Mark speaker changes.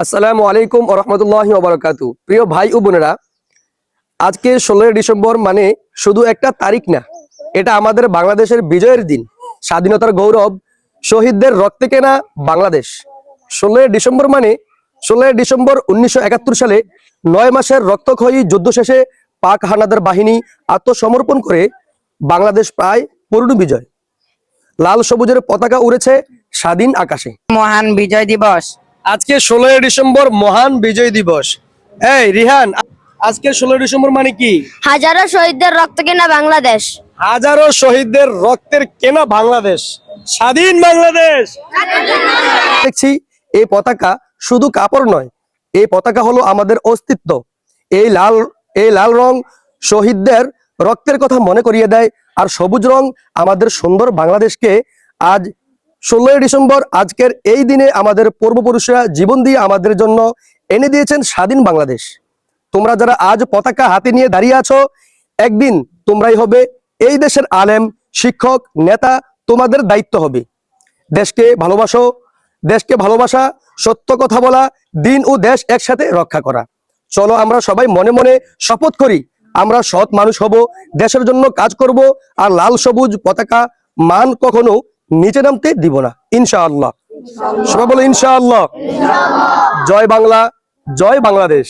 Speaker 1: আসসালামু আলাইকুম ওয়া রাহমাতুল্লাহি ওয়া বারাকাতুহু। প্রিয় ভাই ও বোনেরা, আজকে 16 ডিসেম্বর মানে শুধু একটা তারিখ না, এটা আমাদের বাংলাদেশের বিজয়ের দিন, স্বাধীনতার গৌরব, শহীদদের রক্তে কেনা বাংলাদেশ। 16 ডিসেম্বর মানে 16 ডিসেম্বর 1971 সালে 9 মাসের রক্তক্ষয়ী যুদ্ধ শেষে পাক হানাদার বাহিনী আত্মসমর্পণ করে বাংলাদেশ প্রায় পূর্ণ বিজয়। লাল সবুজের পতাকা উড়েছে স্বাধীন আকাশে।
Speaker 2: মহান বিজয় দিবস।
Speaker 1: আজকে 16 ডিসেম্বর মহান বিজয় দিবস। এই রিহান, আজকে 16 ডিসেম্বর মানে কি?
Speaker 3: হাজারো শহীদদের রক্ত কেনা বাংলাদেশ।
Speaker 1: হাজারো শহীদদের রক্তের কেনা বাংলাদেশ, স্বাধীন বাংলাদেশ। দেখছি এই পতাকা শুধু কাপড় নয়, এই পতাকা হলো আমাদের অস্তিত্ব। এই লাল রং শহীদদের রক্তের কথা মনে করিয়ে দেয়, আর সবুজ রং আমাদের সুন্দর বাংলাদেশকে। আজ 16 ডিসেম্বর, আজকের এই দিনে আমাদের পূর্বপুরুষরা জীবন দিয়ে আমাদের জন্য এনে দিয়েছেন স্বাধীন বাংলাদেশ। তোমরা যারা আজ পতাকা হাতে নিয়ে দাঁড়িয়ে আছো, একদিন তোমরাই হবে এই দেশের আলেম, শিক্ষক, নেতা। তোমাদের দায়িত্ব হবে দেশকে ভালোবাসো, দেশকে ভালোবাসা, সত্য কথা বলা, দিন ও দেশ একসাথে রক্ষা করা। চলো আমরা সবাই মনে মনে শপথ করি, আমরা সৎ মানুষ হব, দেশের জন্য কাজ করব, আর লাল সবুজ পতাকা মান কখনো নিচে নামতে দিব না, ইনশাআল্লাহ। সবাই বলো ইনশাআল্লাহ। জয় বাংলা, জয় বাংলাদেশ।